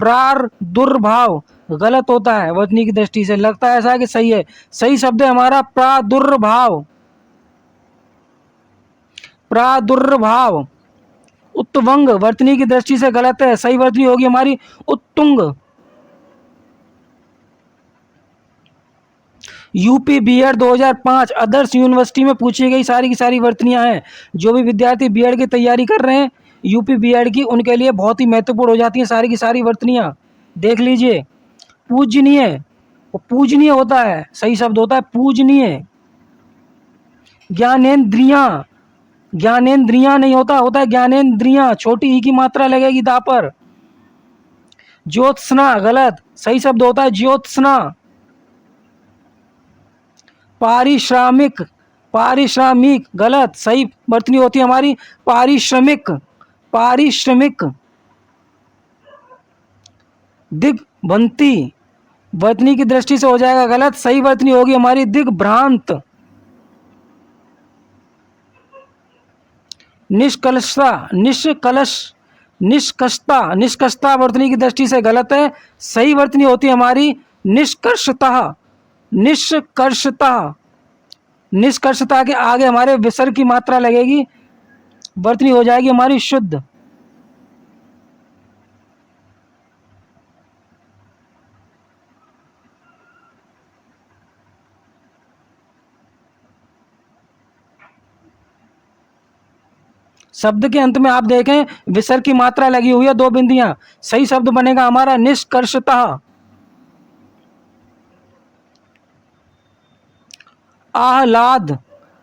S1: प्रादुर्भाव गलत होता है वर्तनी की दृष्टि से, लगता है ऐसा है कि सही है, सही शब्द है हमारा प्रादुर्भाव। प्रादुर्भाव। उत्तुंग वर्तनी की दृष्टि से गलत है, सही वर्तनी होगी हमारी उत्तुंग। यूपी बीएड 2005 आदर्श यूनिवर्सिटी में पूछी गई सारी की सारी वर्तनियां हैं। जो भी विद्यार्थी बीएड की तैयारी कर रहे हैं यूपी बीएड की, उनके लिए बहुत ही महत्वपूर्ण हो जाती हैं सारी की सारी वर्तनियां, देख लीजिए। पूजनीय, वो पूजनीय होता है, सही शब्द होता है पूजनीय। ज्ञानेन्द्रियां, ज्ञानेन्द्रियां नहीं होता, होता है ज्ञानेन्द्रियां, छोटी ई की मात्रा लगेगी दा पर। ज्योत्सना गलत, सही शब्द होता है ज्योत्सना। पारिश्रमिक, पारिश्रमिक गलत, सही वर्तनी होती है हमारी पारिश्रमिक। पारिश्रमिक। दिग्भ्रांति वर्तनी की दृष्टि से हो जाएगा गलत, सही वर्तनी होगी हमारी दिग्भ्रांत। निष्कलषता, निष्कर्षता, निष्कर्षता वर्तनी की दृष्टि से गलत है, सही वर्तनी होती है हमारी निष्कर्षता। निष्कर्षता, निष्कर्षता के आगे हमारे विसर्ग की मात्रा लगेगी, वर्तनी हो जाएगी हमारी शुद्ध। शब्द के अंत में आप देखें विसर्ग की मात्रा लगी हुई है, दो बिंदियां, सही शब्द बनेगा हमारा निष्कर्षता। आह्लाद,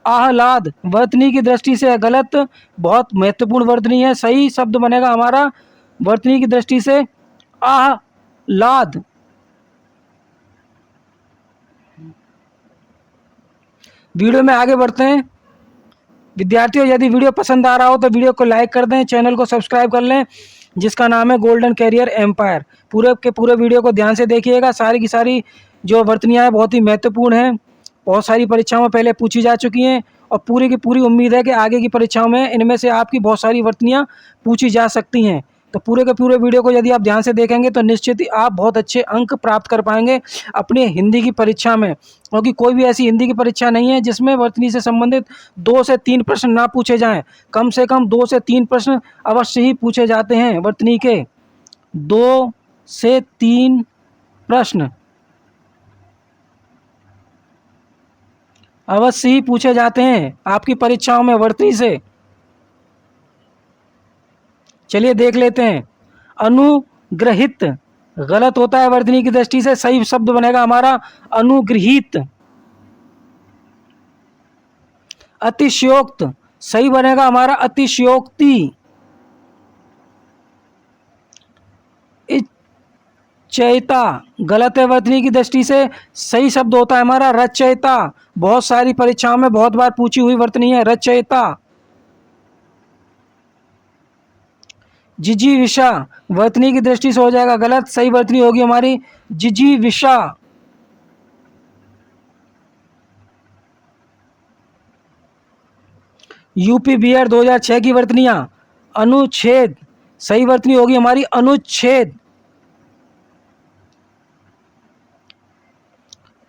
S1: आह्लाद वर्तनी की दृष्टि से गलत, बहुत महत्वपूर्ण वर्तनी है, सही शब्द बनेगा हमारा वर्तनी की दृष्टि से आह्लाद। वीडियो में आगे बढ़ते हैं। विद्यार्थियों यदि वीडियो पसंद आ रहा हो तो वीडियो को लाइक कर दें, चैनल को सब्सक्राइब कर लें जिसका नाम है गोल्डन कैरियर एम्पायर। पूरे के पूरे वीडियो को ध्यान से देखिएगा, सारी की सारी जो वर्तनियाँ हैं बहुत ही महत्वपूर्ण हैं, बहुत सारी परीक्षाओं में पहले पूछी जा चुकी हैं और पूरी की पूरी उम्मीद है कि आगे की परीक्षाओं में इनमें से आपकी बहुत सारी वर्तनियाँ पूछी जा सकती हैं। तो पूरे के पूरे वीडियो को यदि आप ध्यान से देखेंगे तो निश्चित ही आप बहुत अच्छे अंक प्राप्त कर पाएंगे अपनी हिंदी की परीक्षा में, क्योंकि कोई भी ऐसी हिंदी की परीक्षा नहीं है जिसमें वर्तनी से संबंधित 2 से 3 प्रश्न ना पूछे जाएं। कम से कम 2 से 3 प्रश्न अवश्य ही पूछे जाते हैं वर्तनी के, 2 से 3 प्रश्न अवश्य ही पूछे जाते हैं आपकी परीक्षाओं में वर्तनी से। चलिए देख लेते हैं। अनुग्रहित गलत होता है वर्तनी की दृष्टि से, सही शब्द बनेगा हमारा अनुग्रहित। अतिशयोक्त सही बनेगा हमारा अतिशयोक्ति। इच्छयिता गलत है वर्तनी की दृष्टि से, सही शब्द होता है हमारा रचयिता। बहुत सारी परीक्षाओं में बहुत बार पूछी हुई वर्तनी है रचयिता। जिजीविषा वर्तनी की दृष्टि से हो जाएगा गलत, सही वर्तनी होगी हमारी जिजीविषा। यूपी बीएड 2006 की वर्तनियां अनुच्छेद, सही वर्तनी होगी हमारी अनुच्छेद।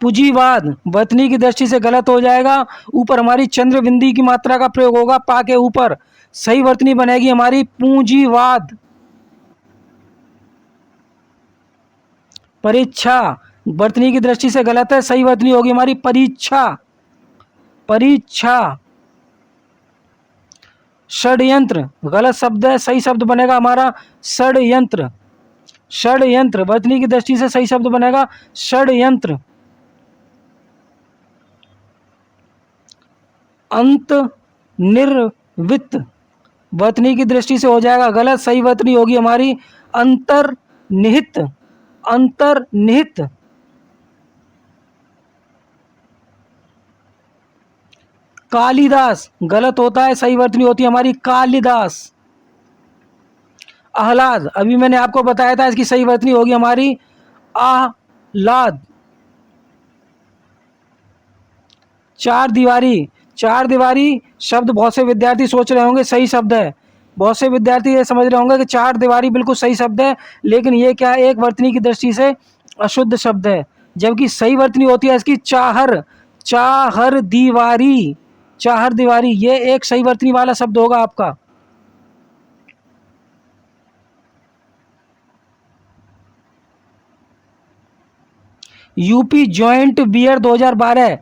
S1: पूंजीवाद वर्तनी की दृष्टि से गलत हो जाएगा, ऊपर हमारी चंद्र बिंदी की मात्रा का प्रयोग होगा पा के ऊपर, सही वर्तनी बनेगी हमारी पूंजीवाद। परीक्षा वर्तनी की दृष्टि से गलत है, सही वर्तनी होगी हमारी परीक्षा। परीक्षा। षड्यंत्र गलत शब्द है, सही शब्द बनेगा हमारा षड्यंत्र। षड्यंत्र वर्तनी की दृष्टि से सही शब्द बनेगा षड्यंत्र। अंत निर्वित वर्तनी की दृष्टि से हो जाएगा गलत, सही वर्तनी होगी हमारी अंतर्निहित। अंतर्निहित। कालिदास गलत होता है, सही वर्तनी होती है हमारी कालिदास। आह्लाद, अभी मैंने आपको बताया था, इसकी सही वर्तनी होगी हमारी आह्लाद। चार दीवारी, चार दीवारी शब्द बहुत से विद्यार्थी सोच रहे होंगे सही शब्द है, बहुत से विद्यार्थी ये समझ रहे होंगे कि चार दीवारी बिल्कुल सही शब्द है, लेकिन ये क्या है, एक वर्तनी की दृष्टि से अशुद्ध शब्द है, जबकि सही वर्तनी होती है इसकी चाहर। चाहर दीवारी, चाहर दीवारी, ये एक सही वर्तनी वाला शब्द होगा आपका। यूपी ज्वाइंट बियर 2012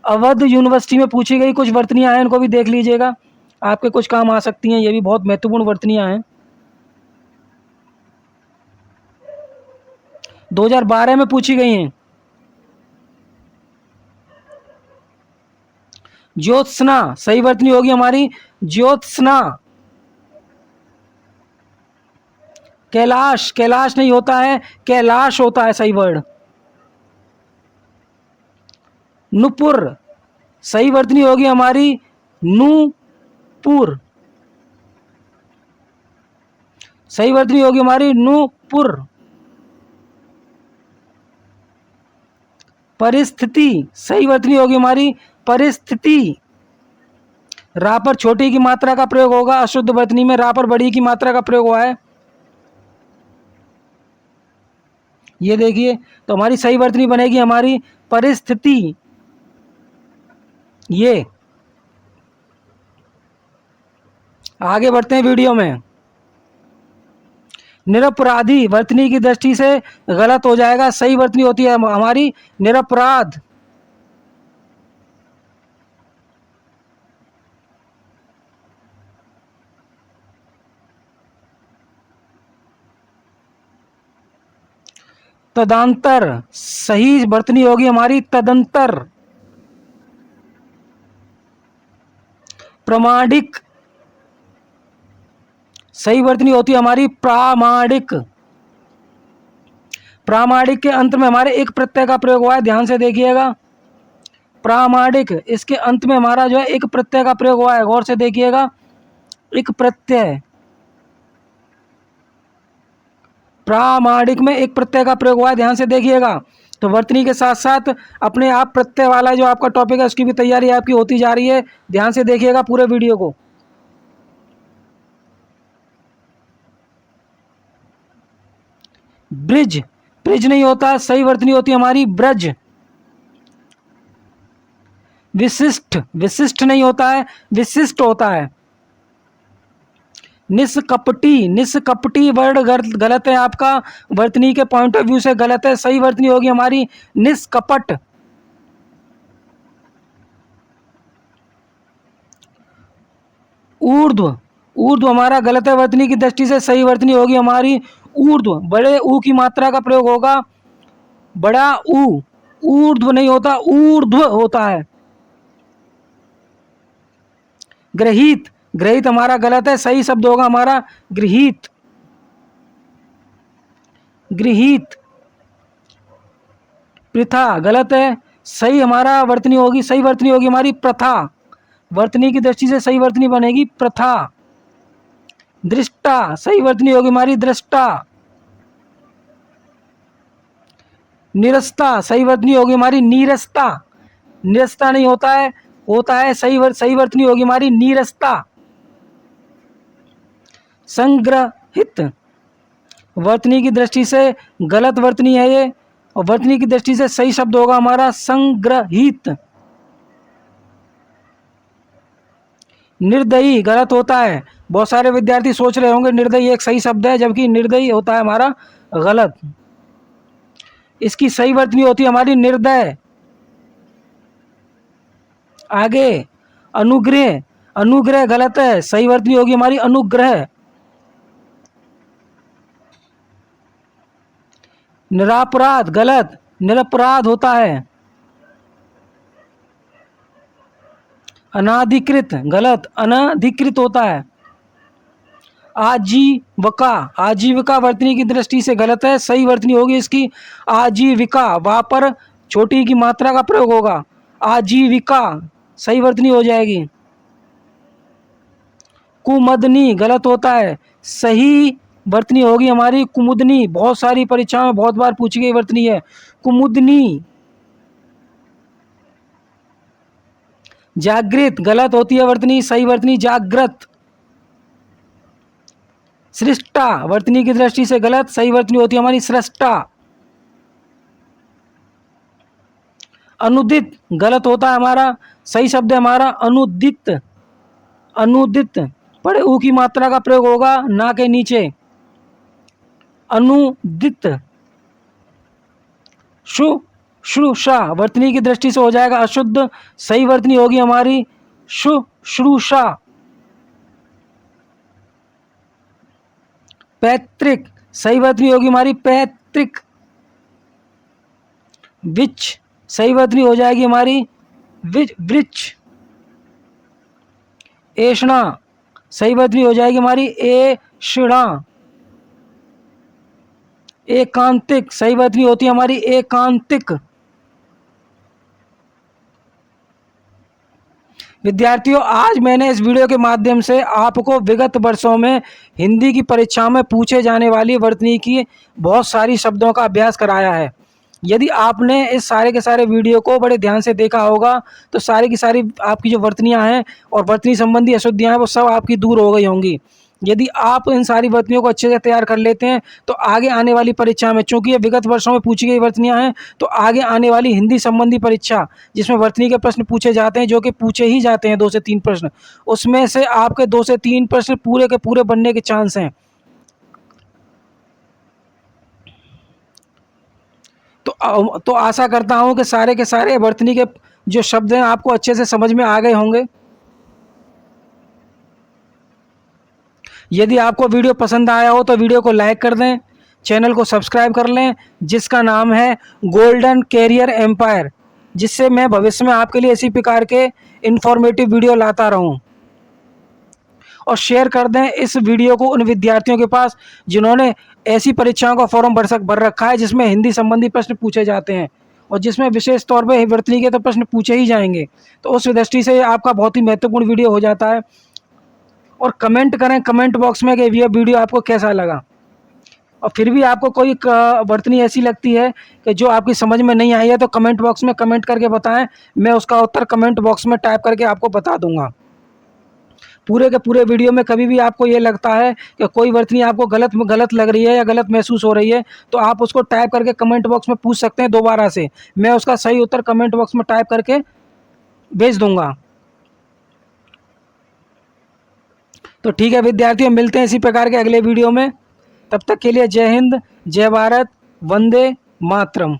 S1: अवध यूनिवर्सिटी में पूछी गई कुछ वर्तनियां हैं, इनको भी देख लीजिएगा, आपके कुछ काम आ सकती हैं, ये भी बहुत महत्वपूर्ण वर्तनियां हैं। 2012 में पूछी गई हैं। ज्योत्सना सही वर्तनी होगी हमारी ज्योत्सना। कैलाश, कैलाश नहीं होता है, कैलाश होता है सही वर्ड। नुपुर सही वर्तनी होगी हमारी नूपुर। सही वर्तनी होगी हमारी नूपुर। परिस्थिति सही वर्तनी होगी हमारी परिस्थिति। रा पर छोटी की मात्रा का प्रयोग होगा, अशुद्ध वर्तनी में रा पर बड़ी की मात्रा का प्रयोग हुआ है, ये देखिए, तो हमारी सही वर्तनी बनेगी हमारी परिस्थिति। ये आगे बढ़ते हैं वीडियो में। निरपराधी वर्तनी की दृष्टि से गलत हो जाएगा, सही वर्तनी होती है हमारी निरपराध। तदंतर सही वर्तनी होगी हमारी तदंतर। प्रामाणिक सही वर्तनी होती है हमारी प्रामाणिक। प्रामाणिक के अंत में हमारे एक प्रत्यय का प्रयोग हुआ है, ध्यान से देखिएगा। प्रामाणिक, इसके अंत में हमारा जो है एक प्रत्यय का प्रयोग हुआ है, गौर से देखिएगा, एक प्रत्यय। प्रामाणिक में एक प्रत्यय का प्रयोग हुआ है, ध्यान से देखिएगा। तो वर्तनी के साथ साथ अपने आप प्रत्यय वाला जो आपका टॉपिक है उसकी भी तैयारी आपकी होती जा रही है, ध्यान से देखिएगा पूरे वीडियो को। ब्रिज, ब्रिज नहीं होता, सही वर्तनी होती है हमारी ब्रज। विशिष्ट, विशिष्ट नहीं होता है, विशिष्ट होता है। निष्कपटी, निष्कपटी वर्ड गलत है आपका, वर्तनी के पॉइंट ऑफ व्यू से गलत है, सही वर्तनी होगी हमारी निष्कपट। ऊर्ध्व, ऊर्ध्व हमारा गलत है वर्तनी की दृष्टि से, सही वर्तनी होगी हमारी ऊर्ध्व। बड़े ऊ की मात्रा का प्रयोग होगा, बड़ा ऊ, ऊर्ध्व नहीं होता, ऊर्ध्व होता है। गृहीत, गृहीत हमारा गलत है, सही शब्द होगा हमारा गृहीत। गृहीत। प्रथा गलत है, सही हमारा वर्तनी होगी, सही वर्तनी होगी हमारी प्रथा। वर्तनी की दृष्टि से सही वर्तनी बनेगी प्रथा। दृष्टा, सही वर्तनी होगी हमारी दृष्टा। निरस्ता, सही वर्तनी होगी हमारी नीरस्ता। निरस्ता नहीं होता है, होता है सही वर्तनी होगी हमारी नीरस्ता। संग्रहित वर्तनी की दृष्टि से गलत वर्तनी है ये, और वर्तनी की दृष्टि से सही शब्द होगा हमारा संग्रहित। निर्दयी गलत होता है, बहुत सारे विद्यार्थी सोच रहे होंगे निर्दयी एक सही शब्द है, जबकि निर्दयी होता है हमारा गलत। इसकी सही वर्तनी होती है हमारी निर्दय। आगे अनुग्रह, अनुग्रह गलत है, सही वर्तनी होगी हमारी अनुग्रह। निरपराध गलत, निरपराध होता है। अनाधिकृत गलत, अनधिकृत होता है। आजीविका, आजीविका वर्तनी की दृष्टि से गलत है, सही वर्तनी होगी इसकी आजीविका, वहां पर छोटी की मात्रा का प्रयोग होगा, आजीविका सही वर्तनी हो जाएगी। कुमदनी गलत होता है, सही वर्तनी होगी हमारी कुमुदनी, बहुत सारी परीक्षाओं में बहुत बार पूछी गई वर्तनी है कुमुदनी। जागृत गलत होती है वर्तनी, सही वर्तनी जागृत। सृष्टा वर्तनी की दृष्टि से गलत, सही वर्तनी होती है हमारी सृष्टा। अनुदित गलत होता है हमारा, सही शब्द है हमारा अनुदित, अनुदित पढ़े ऊ की मात्रा का प्रयोग होगा ना के नीचे, अनुदित। शुश्रूषा वर्तनी की दृष्टि से हो जाएगा अशुद्ध, सही वर्तनी होगी हमारी शुश्रूषा। पैतृक सही वर्तनी होगी हमारी पैतृक। विच सही वर्तनी हो जाएगी हमारी वृक्ष। ऐषणा सही वर्तनी हो जाएगी हमारी ऐषणा। एकांतिक सही वर्तनी होती है हमारी एकांतिक। विद्यार्थियों, आज मैंने इस वीडियो के माध्यम से आपको विगत वर्षों में हिंदी की परीक्षा में पूछे जाने वाली वर्तनी की बहुत सारी शब्दों का अभ्यास कराया है। यदि आपने इस सारे के सारे वीडियो को बड़े ध्यान से देखा होगा तो सारी की सारी आपकी जो वर्तनियां हैं और वर्तनी संबंधी अशुद्धियां हैं वो सब आपकी दूर हो गई होंगी। यदि आप इन सारी वर्तनियों को अच्छे से तैयार कर लेते हैं तो आगे आने वाली परीक्षा में, चूंकि ये विगत वर्षों में पूछी गई वर्तनियां हैं, तो आगे आने वाली हिंदी संबंधी परीक्षा जिसमें वर्तनी के प्रश्न पूछे जाते हैं, जो कि पूछे ही जाते हैं 2 से 3 प्रश्न, उसमें से आपके 2 से 3 प्रश्न पूरे के पूरे बनने के चांस हैं। तो आशा करता हूं कि सारे के सारे वर्तनी के जो शब्द हैं आपको अच्छे से समझ में आ गए होंगे। यदि आपको वीडियो पसंद आया हो तो वीडियो को लाइक कर दें, चैनल को सब्सक्राइब कर लें जिसका नाम है गोल्डन कैरियर एम्पायर, जिससे मैं भविष्य में आपके लिए इसी प्रकार के इंफॉर्मेटिव वीडियो लाता रहूं। और शेयर कर दें इस वीडियो को उन विद्यार्थियों के पास जिन्होंने ऐसी परीक्षाओं का फॉर्म भर रखा है जिसमें हिंदी संबंधी प्रश्न पूछे जाते हैं और जिसमें विशेष तौर पर वर्तनी के तो प्रश्न पूछे ही जाएंगे। तो उस दृष्टि से आपका बहुत ही महत्वपूर्ण वीडियो हो जाता है। और कमेंट करें कमेंट बॉक्स में कि यह वीडियो आपको कैसा लगा। और फिर भी आपको कोई वर्तनी ऐसी लगती है कि जो आपकी समझ में नहीं आई है तो कमेंट बॉक्स में कमेंट करके बताएं, मैं उसका उत्तर कमेंट बॉक्स में टाइप करके आपको बता दूंगा। पूरे के पूरे वीडियो में कभी भी आपको ये लगता है कि कोई वर्तनी आपको गलत लग रही है या गलत महसूस हो रही है तो आप उसको टाइप करके कमेंट बॉक्स में पूछ सकते हैं दोबारा से, मैं उसका सही उत्तर कमेंट बॉक्स में टाइप करके भेज दूंगा। तो ठीक है विद्यार्थियों, मिलते हैं इसी प्रकार के अगले वीडियो में। तब तक के लिए जय हिंद, जय भारत, वंदे मातरम।